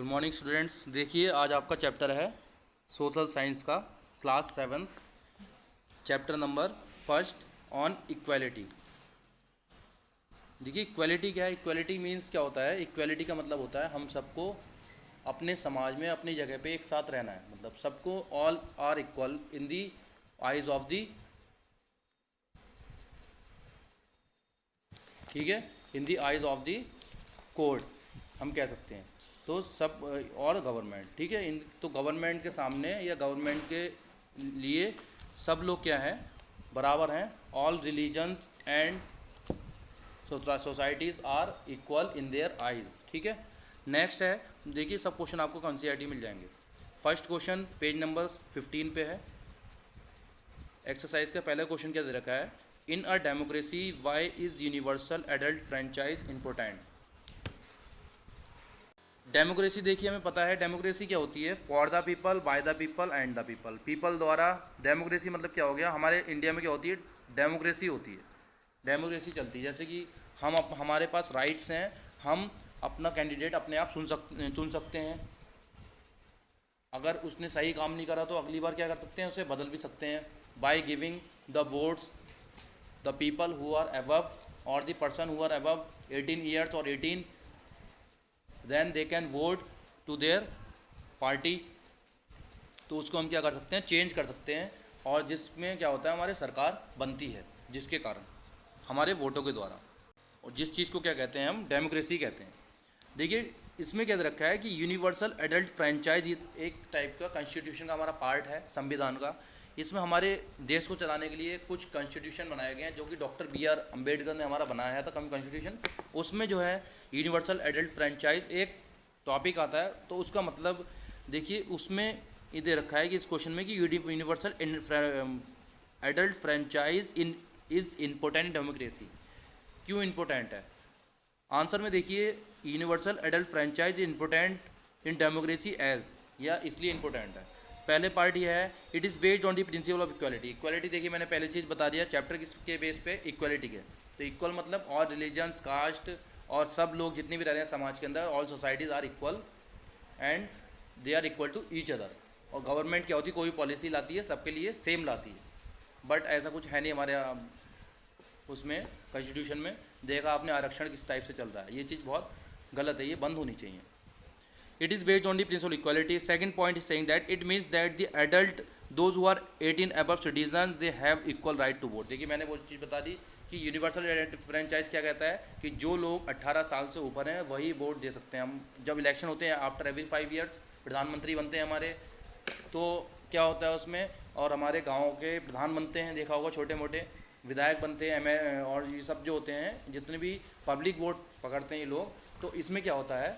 Good morning students. देखिए आज आपका चैप्टर है सोशल साइंस का class 7 chapter number first on equality. देखिए इक्वालिटी क्या है। इक्वालिटी मीन्स क्या होता है। इक्वालिटी का मतलब होता है हम सबको अपने समाज में अपनी जगह पे एक साथ रहना है। मतलब सबको all are equal in the eyes of the, ठीक है, in the eyes of the code हम कह सकते हैं। तो सब और गवर्नमेंट, ठीक है, इन तो गवर्नमेंट के सामने या गवर्नमेंट के लिए सब लोग क्या हैं, बराबर हैं। All religions and societies are equal in their eyes, ठीक है। नेक्स्ट है, देखिए सब क्वेश्चन आपको कॉन्सीईआरटी मिल जाएंगे। फर्स्ट क्वेश्चन पेज नंबर 15 पे है। एक्सरसाइज का पहला क्वेश्चन क्या दे रखा है, in a democracy why is universal adult franchise important. Democracy देखिए हमें पता है डेमोक्रेसी क्या होती है, for the people, by the people and the people. People द्वारा डेमोक्रेसी मतलब क्या हो गया, हमारे इंडिया में क्या होती है, डेमोक्रेसी होती है। डेमोक्रेसी चलती है जैसे कि हमारे पास राइट्स हैं, हम अपना कैंडिडेट अपने आप चुन सकते हैं। अगर उसने सही काम नहीं करा तो अगली बार क्या कर सकते हैं, उसे बदल भी सकते हैं। By giving the votes the people who are above और the person who are above 18 years और 18, then they can vote to their party. तो उसको हम क्या कर सकते हैं, चेंज कर सकते हैं। और जिसमें क्या होता है, हमारे सरकार बनती है जिसके कारण हमारे वोटों के द्वारा। और जिस चीज़ को क्या कहते हैं, हम डेमोक्रेसी कहते हैं। देखिए इसमें क्या रखा है कि यूनिवर्सल एडल्ट फ्रेंचाइज एक टाइप का कॉन्स्टिट्यूशन का हमारा पार्ट है, संविधान का। इसमें हमारे देश को चलाने के लिए कुछ कॉन्स्टिट्यूशन बनाए गए हैं जो कि डॉक्टर BR अम्बेडकर ने हमारा बनाया था कॉन्स्टिट्यूशन। उसमें जो है यूनिवर्सल एडल्ट फ्रेंचाइज एक टॉपिक आता है। तो उसका मतलब देखिए उसमें ये दे रखा है कि इस क्वेश्चन में कि universal adult franchise is important in democracy. क्यों इम्पोर्टेंट है, आंसर में देखिए universal adult franchise important in democracy as, या इसलिए इम्पोर्टेंट है। पहले पार्ट ये है, it is based on the principle of equality. Equality देखिए मैंने पहले चीज़ बता दिया चैप्टर किसके बेस पे, इक्वालिटी के। तो इक्वल मतलब ऑल रिलीजन्स, कास्ट और सब लोग जितने भी रह रहे हैं समाज के अंदर, all societies are equal and they are equal to each other. और गवर्नमेंट क्या होती है, कोई पॉलिसी लाती है सबके लिए सेम लाती है, बट ऐसा कुछ है नहीं हमारे उसमें कॉन्स्टिट्यूशन में। देखा आपने आरक्षण किस टाइप से चल रहा है, ये चीज़ बहुत गलत है, ये बंद होनी चाहिए। It is based on the principle equality. Second point is saying that it means that the adult those who are 18 above citizen they have equal right to vote. देखिए मैंने वो चीज़ बता दी कि यूनिवर्सल एडल्ट फ्रेंचाइज क्या कहता है कि जो लोग 18 साल से ऊपर हैं वही वोट दे सकते हैं। हम जब इलेक्शन होते हैं आफ्टर एवरी 5 ईयर्स प्रधानमंत्री बनते हैं हमारे, तो क्या होता है उसमें, और हमारे गाँव के प्रधान बनते हैं, देखा होगा छोटे मोटे विधायक बनते हैं, MA और ये सब जो होते हैं, जितने भी पब्लिक वोट पकड़ते हैं ये लोग। तो इसमें क्या होता है,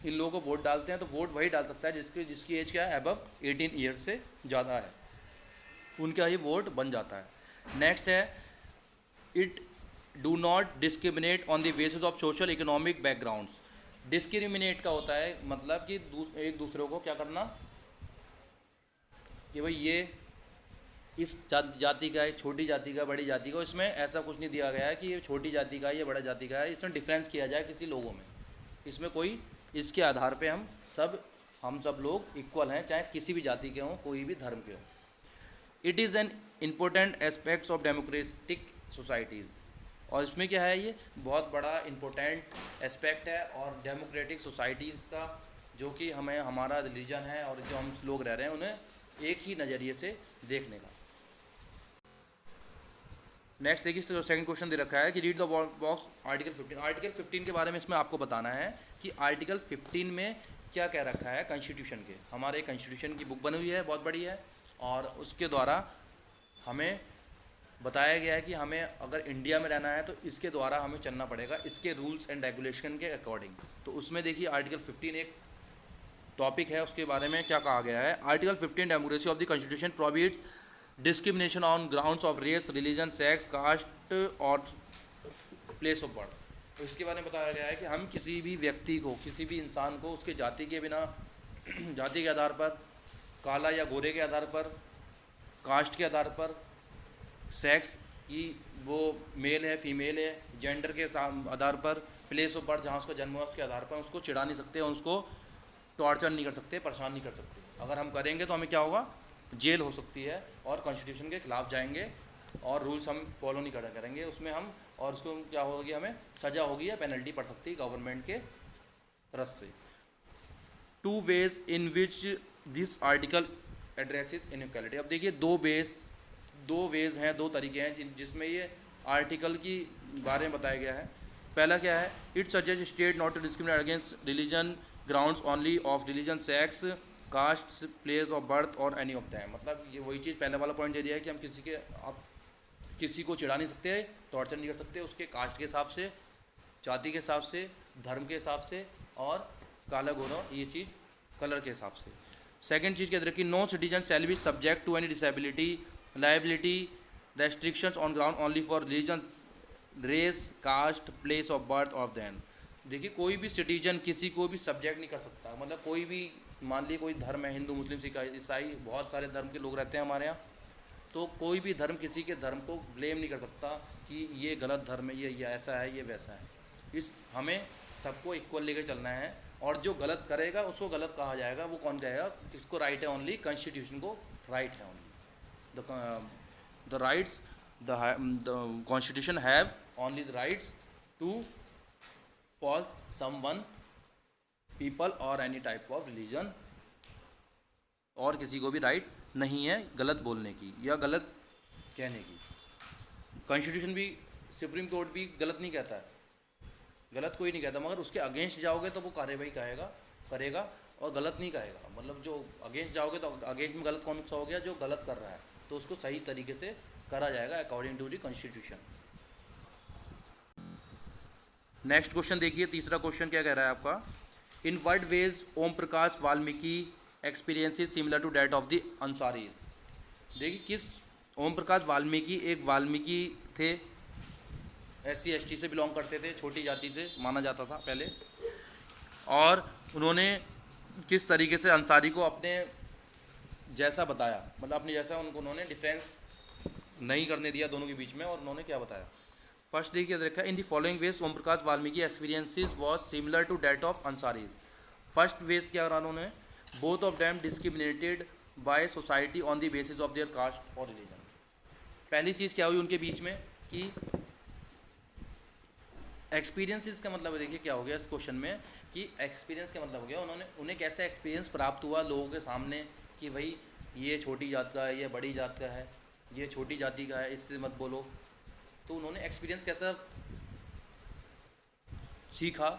इन लोगों को वोट डालते हैं तो वोट वही डाल सकता है जिसकी एज क्या है, अबव 18 ईयर से ज़्यादा है, उनका ही वोट बन जाता है। नेक्स्ट है, it do not discriminate on the basis of social economic backgrounds. Discriminate का होता है मतलब कि एक दूसरे को क्या करना, कि भाई ये इस जाति का है, छोटी जाति का, बड़ी जाति का। इसमें ऐसा कुछ नहीं दिया गया है कि ये छोटी जाति का है, ये बड़ा जाति का है। इसमें डिफरेंस किया जाए किसी लोगों में, इसमें कोई, इसके आधार पे हम सब लोग इक्वल हैं, चाहे किसी भी जाति के हों, कोई भी धर्म के हों। It is an important aspects of democratic societies. और इसमें क्या है, ये बहुत बड़ा इम्पोर्टेंट एस्पेक्ट है और डेमोक्रेटिक सोसाइटीज़ का, जो कि हमें हमारा रिलीजन है और जो हम लोग रह रहे हैं उन्हें एक ही नज़रिए से देखने का। नेक्स्ट देखिए सेकंड क्वेश्चन दे रखा है कि read the box article 15। Article 15 के बारे में इसमें आपको बताना है कि आर्टिकल 15 में क्या क्या रखा है कॉन्स्टिट्यूशन के। हमारे कॉन्स्टिट्यूशन की बुक बनी हुई है, बहुत बड़ी है, और उसके द्वारा हमें बताया गया है कि हमें अगर इंडिया में रहना है तो इसके द्वारा हमें चलना पड़ेगा, इसके रूल्स एंड रेगुलेशन के अकॉर्डिंग। तो उसमें देखिए आर्टिकल 15 एक टॉपिक है, उसके बारे में क्या कहा गया है। Article 15 democracy of the constitution prohibits discrimination on grounds of race, religion, sex, caste और प्लेस ऑफ बर्थ। तो इसके बारे में बताया गया है कि हम किसी भी व्यक्ति को, किसी भी इंसान को उसके जाति के बिना, जाति के आधार पर, काला या गोरे के आधार पर, कास्ट के आधार पर, सेक्स कि वो मेल है फीमेल है, जेंडर के आधार पर, प्लेस ऑफ बर्थ जहाँ उसका जन्म हुआ उसके आधार पर उसको चिढ़ा नहीं सकते, उसको टॉर्चर नहीं कर सकते, परेशान नहीं कर सकते। अगर हम करेंगे तो हमें क्या होगा, जेल हो सकती है और कॉन्स्टिट्यूशन के खिलाफ जाएंगे और रूल्स हम फॉलो नहीं करेंगे उसमें हम, और उसको क्या होगी, हमें सज़ा होगी या पेनल्टी पड़ सकती है गवर्नमेंट के तरफ से। 2 ways in which this article addresses inequality। अब देखिए दो वेज हैं, 2 तरीके हैं जिसमें ये आर्टिकल की बारे में बताया गया है। पहला क्या है, it suggest state not to discriminate against religion grounds only of religion, sex, caste, place of birth और एनी ऑफ दैम। मतलब ये वही चीज़ पहले वाला पॉइंट दे दिया है कि हम किसी को चिढ़ा नहीं सकते, टॉर्चर नहीं कर सकते उसके कास्ट के हिसाब से, जाति के हिसाब से, धर्म के हिसाब से और काला गोरा ये चीज़ कलर के हिसाब से। सेकंड चीज़ क्या रखी, no citizen shall be subject to any disability, liability, restrictions on ground only for religion, race, caste, place of birth of then. देखिए कोई भी सिटीजन किसी को भी सब्जेक्ट नहीं कर सकता, मतलब कोई भी, मान लीजिए कोई धर्म है, हिंदू, मुस्लिम, सिख, ईसाई, बहुत सारे धर्म के लोग रहते हैं हमारे यहाँ, तो कोई भी धर्म किसी के धर्म को ब्लेम नहीं कर सकता कि ये गलत धर्म है, ये ऐसा है, ये वैसा है। हमें सबको इक्वल लेकर चलना है, और जो गलत करेगा उसको गलत कहा जाएगा। वो कौन कहेगा, किसको राइट है, ओनली कॉन्स्टिट्यूशन को राइट है only. The rights, the constitution have only the rights to for someone, people और एनी टाइप ऑफ रिलीजन, और किसी को भी राइट नहीं है गलत बोलने की या गलत कहने की। कॉन्स्टिट्यूशन भी, सुप्रीम कोर्ट भी गलत नहीं कहता है, गलत कोई नहीं कहता, मगर उसके अगेंस्ट जाओगे तो वो कार्रवाई करेगा और गलत नहीं कहेगा। मतलब जो अगेंस्ट जाओगे तो अगेंस्ट में गलत कौन सा हो गया, जो गलत कर रहा है, तो उसको सही तरीके से करा जाएगा according to the constitution. Next question देखिए, तीसरा क्वेश्चन क्या कह रहा है आपका, in what ways Om Prakash Valmiki experiences similar to that of the Ansaris. देखिए किस, ओम प्रकाश वाल्मीकि एक वाल्मीकि थे, SC/ST से बिलोंग करते थे, छोटी जाति से माना जाता था पहले, और उन्होंने किस तरीके से अंसारी को अपने जैसा बताया, मतलब अपने जैसा उन्होंने डिफरेंस नहीं करने दिया दोनों के बीच में, और उन्होंने क्या बताया। फर्स्ट देखिए देखा, in the following ways Om Prakash Valmiki experiences was similar to that of Ansaris. First ways क्या करा उन्होंने, both of them discriminated by society on the basis of their caste और रिलीजन। पहली चीज़ क्या हुई उनके बीच में कि एक्सपीरियंसेस का मतलब देखिए क्या हो गया इस क्वेश्चन में, कि एक्सपीरियंस का मतलब हो गया उन्हें कैसे एक्सपीरियंस प्राप्त हुआ लोगों के सामने कि भाई ये छोटी जात का है, ये बड़ी जात का है, ये छोटी जाति का है, इससे मत बोलो। तो उन्होंने एक्सपीरियंस कैसा सीखा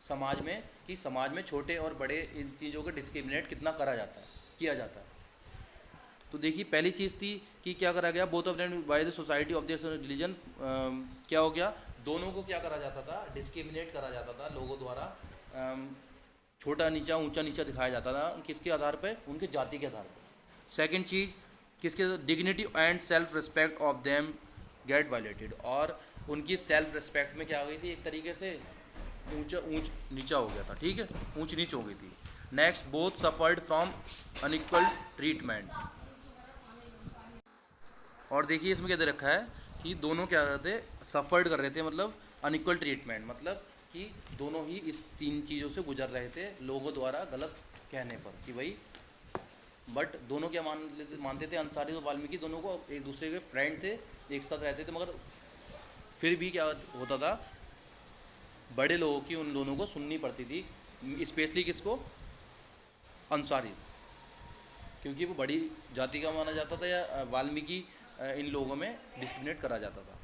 समाज में, कि समाज में छोटे और बड़े इन चीज़ों को डिस्क्रिमिनेट कितना किया जाता है। तो देखिए पहली चीज़ थी कि क्या करा गया, both of them by the society of their religion, क्या हो गया, दोनों को क्या करा जाता था, डिस्क्रिमिनेट करा जाता था लोगों द्वारा, छोटा नीचा, ऊंचा नीचा दिखाया जाता था, किसके आधार पे, उनके जाति के आधार पर। सेकंड चीज़ किसके, dignity and self respect of them get violated, और उनकी सेल्फ रिस्पेक्ट में क्या हो गई थी, एक तरीके से ऊंच नीचा हो गया था, ठीक है, ऊंच नीच हो गई थी। Next, both suffered from unequal treatment, और देखिए इसमें क्या दे रखा है कि दोनों क्या कर रहे थे, सफर्ड कर रहे थे, मतलब अनइक्वल ट्रीटमेंट, मतलब कि दोनों ही इस 3 चीज़ों से गुजर रहे थे लोगों द्वारा गलत कहने पर कि भाई, बट दोनों क्या मानते थे, अंसारी और वाल्मीकि दोनों को एक दूसरे के फ्रेंड थे, एक साथ रहते थे, मगर फिर भी क्या होता था, बड़े लोगों की उन दोनों को सुननी पड़ती थी, स्पेशली किसको, अंसारी, क्योंकि वो बड़ी जाति का माना जाता था, या वाल्मीकि इन लोगों में डिस्क्रिमिनेट करा जाता था।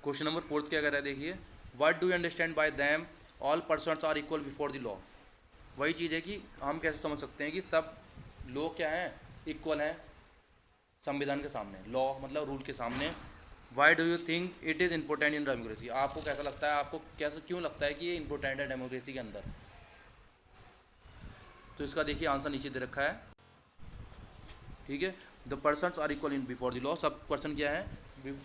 क्वेश्चन नंबर 4 क्या कह रहा है देखिए, what do you understand by them all persons are equal before the law. वही चीज़ है कि हम कैसे समझ सकते हैं कि सब लोग क्या हैं, इक्वल हैं संविधान के सामने, लॉ मतलब रूल के सामने। Why do you think it is important in democracy, आपको कैसा लगता है, आपको कैसे क्यों लगता है कि ये इंपॉर्टेंट है डेमोक्रेसी के अंदर। तो इसका देखिए आंसर नीचे दे रखा है, ठीक है। The persons are equal in before the law, सब पर्सन क्या है,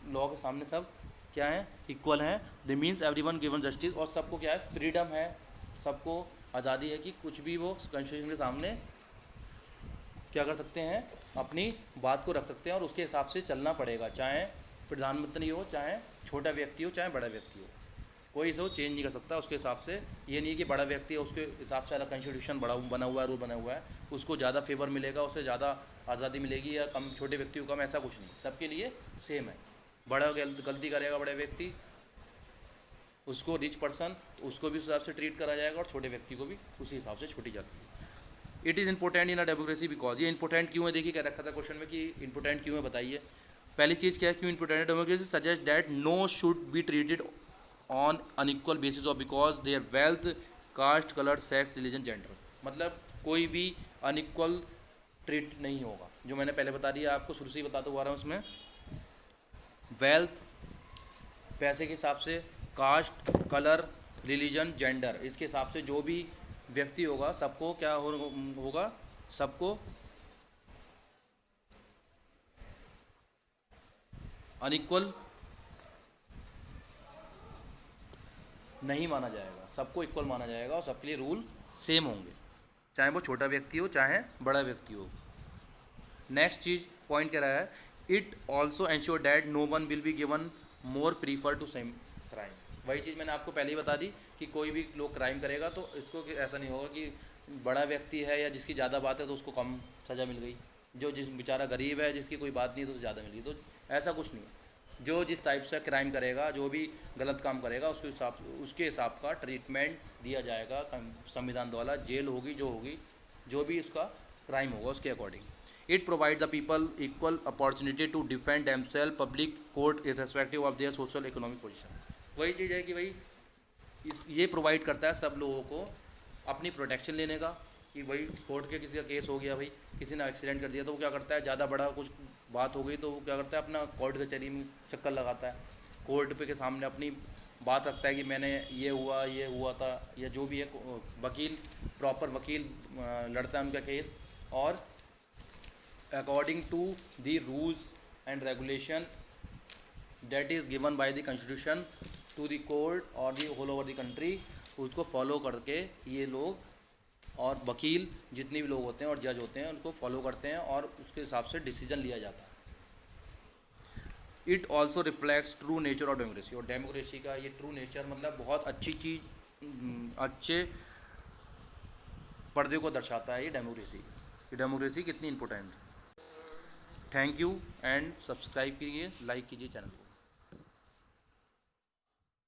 लॉ के सामने सब क्या है, इक्वल हैं। The means everyone given justice, और सबको क्या है, फ्रीडम है, सबको आज़ादी है कि कुछ भी वो कॉन्स्टिट्यूशन के सामने क्या कर सकते हैं, अपनी बात को रख सकते हैं, और उसके हिसाब से चलना पड़ेगा, चाहे प्रधानमंत्री हो, चाहे छोटा व्यक्ति हो, चाहे बड़ा व्यक्ति हो। कोई इसको चेंज नहीं कर सकता उसके हिसाब से। ये नहीं कि बड़ा व्यक्ति है उसके हिसाब से अलग कॉन्स्टिट्यूशन बना हुआ है, रूल बना हुआ है, उसको ज़्यादा फेवर मिलेगा, उससे ज़्यादा आज़ादी मिलेगी, या कम छोटे व्यक्ति को कम, ऐसा कुछ नहीं, सबके लिए सेम है। बड़ा गलती करेगा बड़े व्यक्ति, उसको रिच पर्सन, उसको भी उस हिसाब से ट्रीट करा जाएगा, और छोटे व्यक्ति को भी उसी हिसाब से छोटी जाती है। It is important in a democracy because, ये इंपॉर्टेंट क्यों है, देखिए क्या रखा था क्वेश्चन में कि इंपॉर्टेंट क्यों है, बताइए। पहली चीज़ क्या है, क्यों इंपॉर्टेंट है, democracy suggest that no should be treated on unequal basis of because their wealth, caste, colour, sex, religion, gender. मतलब कोई भी अनइक्वल ट्रीट नहीं होगा, जो मैंने पहले बता दिया आपको, शुरू से ही बताते हुआ रहा हूँ। उसमें वेल्थ पैसे के हिसाब से, कास्ट, कलर, रिलीजन, जेंडर, इसके हिसाब से जो भी व्यक्ति होगा सबको क्या होगा, सबको अनइक्वल नहीं माना जाएगा, सबको इक्वल माना जाएगा, और सबके लिए रूल सेम होंगे, चाहे वो छोटा व्यक्ति हो चाहे बड़ा व्यक्ति हो। नेक्स्ट चीज पॉइंट कह रहा है, it also ensure that no one will be given more prefer to same crime. वही चीज़ मैंने आपको पहले ही बता दी कि कोई भी लोग क्राइम करेगा तो इसको ऐसा नहीं होगा कि बड़ा व्यक्ति है या जिसकी ज़्यादा बात है तो उसको कम सज़ा मिल गई, जो जिस बेचारा गरीब है जिसकी कोई बात नहीं तो ज़्यादा मिल गई, तो ऐसा कुछ नहीं है। जो जिस टाइप से क्राइम करेगा, जो भी गलत काम करेगा, उसके हिसाब का ट्रीटमेंट दिया जाएगा संविधान द्वारा, जेल होगी, जो भी उसका क्राइम होगा उसके according. It provide the people equal opportunity to defend themselves public court irrespective of their social economic position. वही चीज़ है कि भाई ये प्रोवाइड करता है सब लोगों को अपनी प्रोटेक्शन लेने का, कि भाई कोर्ट के किसी का केस हो गया, भाई किसी ने एक्सीडेंट कर दिया, तो वो क्या करता है, ज़्यादा बड़ा कुछ बात हो गई तो वो क्या करता है, अपना कोर्ट कचहरी में चक्कर लगाता है, कोर्ट पे के सामने अपनी बात रखता है कि मैंने ये हुआ था, या जो भी है, वकील प्रॉपर वकील लड़ता है उनका केस, और according to the rules and regulation that is given by the constitution to the court और the whole over the country, उसको फॉलो करके ये लोग और वकील जितने भी लोग होते हैं और जज होते हैं उनको फॉलो करते हैं, और उसके हिसाब से डिसीजन लिया जाता है। It also reflects true nature of democracy, और डेमोक्रेसी का ये ट्रू नेचर मतलब बहुत अच्छी चीज़, अच्छे पर्दे को दर्शाता है ये डेमोक्रेसी कितनी इंपॉर्टेंट है। थैंक यू एंड सब्सक्राइब कीजिए, लाइक कीजिए चैनल।